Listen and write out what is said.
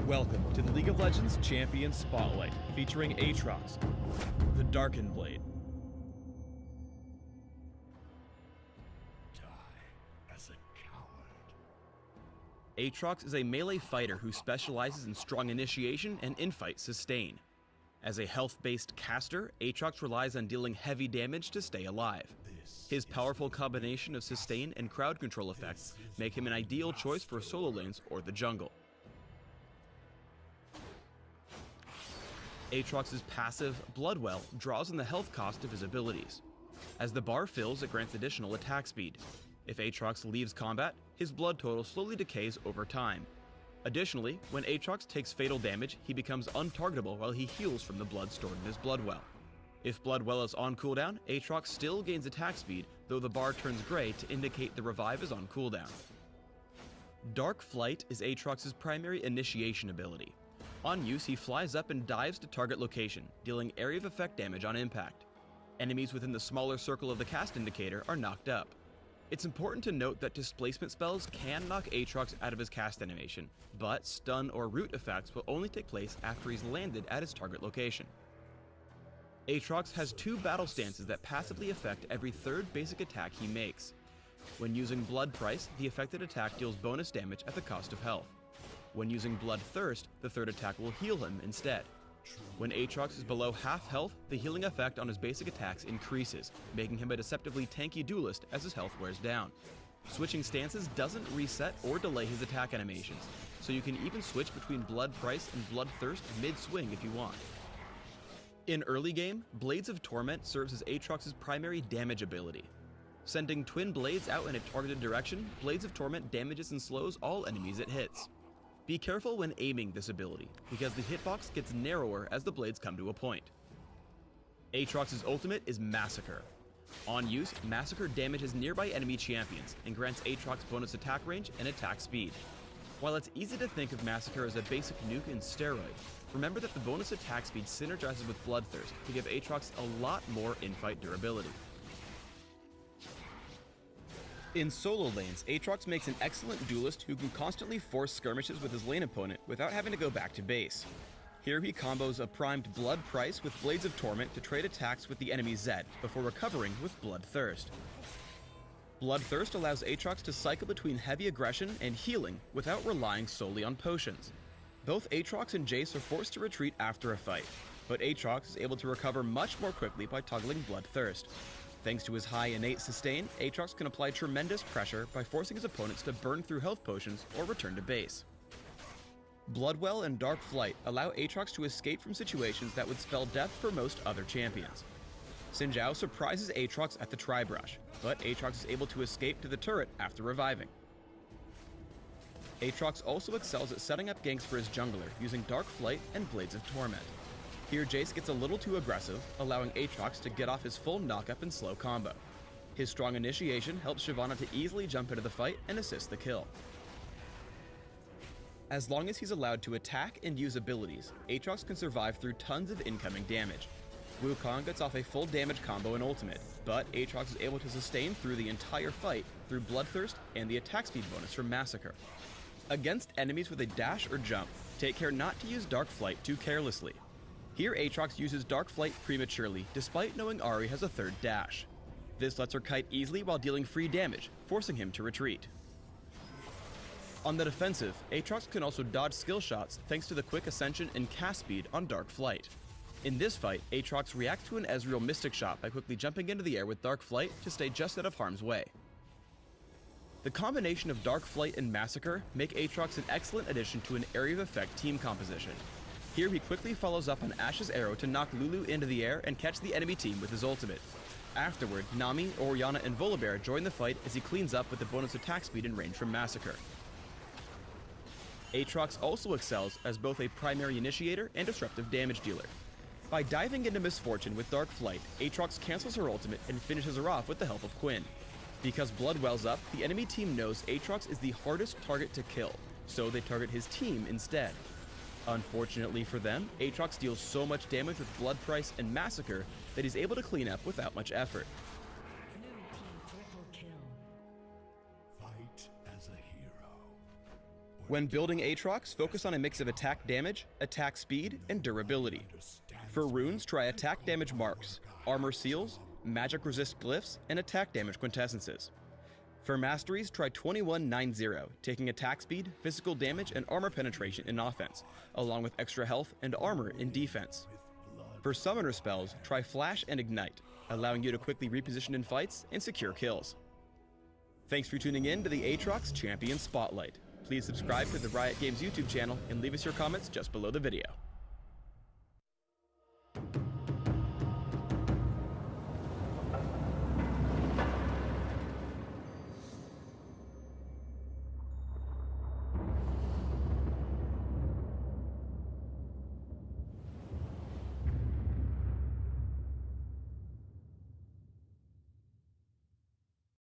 Welcome to the League of Legends Champion Spotlight, featuring Atrox, the Darkened Blade. Die as a coward. Atrox is a melee fighter who specializes in strong initiation and infight sustain. As a health-based caster, Atrox relies on dealing heavy damage to stay alive. His powerful combination of sustain and crowd control effects make him an ideal choice for solo lanes or the jungle. Atrox's passive, Bloodwell, draws on the health cost of his abilities. As the bar fills, it grants additional attack speed. If Atrox leaves combat, his blood total slowly decays over time. Additionally, when Atrox takes fatal damage, he becomes untargetable while he heals from the blood stored in his Bloodwell. If Bloodwell is on cooldown, Atrox still gains attack speed, though the bar turns gray to indicate the revive is on cooldown. Dark Flight is Atrox's primary initiation ability. On use, he flies up and dives to target location, dealing area of effect damage on impact. Enemies within the smaller circle of the cast indicator are knocked up. It's important to note that displacement spells can knock Atrox out of his cast animation, but stun or root effects will only take place after he's landed at his target location. Atrox has two battle stances that passively affect every third basic attack he makes. When using Blood Price, the affected attack deals bonus damage at the cost of health. When using Bloodthirst, the third attack will heal him instead. When Atrox is below half health, the healing effect on his basic attacks increases, making him a deceptively tanky duelist as his health wears down. Switching stances doesn't reset or delay his attack animations, so you can even switch between Blood Price and Bloodthirst mid-swing if you want. In early game, Blades of Torment serves as Atrox's primary damage ability. Sending twin blades out in a targeted direction, Blades of Torment damages and slows all enemies it hits. Be careful when aiming this ability, because the hitbox gets narrower as the blades come to a point. Atrox's ultimate is Massacre. On use, Massacre damages nearby enemy champions and grants Atrox bonus attack range and attack speed. While it's easy to think of Massacre as a basic nuke in steroid, remember that the bonus attack speed synergizes with Bloodthirst to give Atrox a lot more infight durability. In solo lanes, Atrox makes an excellent duelist who can constantly force skirmishes with his lane opponent without having to go back to base. Here he combos a primed Blood Price with Blades of Torment to trade attacks with the enemy Zed before recovering with Bloodthirst. Bloodthirst allows Atrox to cycle between heavy aggression and healing without relying solely on potions. Both Atrox and Jace are forced to retreat after a fight, but Atrox is able to recover much more quickly by toggling Bloodthirst. Thanks to his high innate sustain, Atrox can apply tremendous pressure by forcing his opponents to burn through health potions or return to base. Bloodwell and Dark Flight allow Atrox to escape from situations that would spell death for most other champions. Xin Zhao surprises Atrox at the Tri-Brush, but Atrox is able to escape to the turret after reviving. Atrox also excels at setting up ganks for his jungler using Dark Flight and Blades of Torment. Here Jace gets a little too aggressive, allowing Atrox to get off his full knockup and slow combo. His strong initiation helps Shyvana to easily jump into the fight and assist the kill. As long as he's allowed to attack and use abilities, Atrox can survive through tons of incoming damage. Wukong gets off a full damage combo and ultimate, but Atrox is able to sustain through the entire fight through Bloodthirst and the attack speed bonus from Massacre. Against enemies with a dash or jump, take care not to use Dark Flight too carelessly. Here Atrox uses Dark Flight prematurely, despite knowing Ahri has a third dash. This lets her kite easily while dealing free damage, forcing him to retreat. On the defensive, Atrox can also dodge skill shots thanks to the quick ascension and cast speed on Dark Flight. In this fight, Atrox reacts to an Ezreal Mystic Shot by quickly jumping into the air with Dark Flight to stay just out of harm's way. The combination of Dark Flight and Massacre make Atrox an excellent addition to an area of effect team composition. Here he quickly follows up on Ashe's arrow to knock Lulu into the air and catch the enemy team with his ultimate. Afterward, Nami, Orianna, and Volibear join the fight as he cleans up with the bonus attack speed and range from Massacre. Atrox also excels as both a primary initiator and disruptive damage dealer. By diving into Misfortune with Dark Flight, Atrox cancels her ultimate and finishes her off with the help of Quinn. Because blood wells up, the enemy team knows Atrox is the hardest target to kill, so they target his team instead. Unfortunately for them, Atrox deals so much damage with Blood Price and Massacre that he's able to clean up without much effort. Blue team triple kill. Fight as a hero, or When building Atrox, focus on a mix of attack damage, attack speed, and durability. For runes, try attack damage marks, armor seals, magic resist glyphs, and attack damage quintessences. For masteries, try 2190, taking attack speed, physical damage, and armor penetration in offense, along with extra health and armor in defense. For summoner spells, try flash and ignite, allowing you to quickly reposition in fights and secure kills. Thanks for tuning in to the Atrox Champion Spotlight. Please subscribe to the Riot Games YouTube channel and leave us your comments just below the video.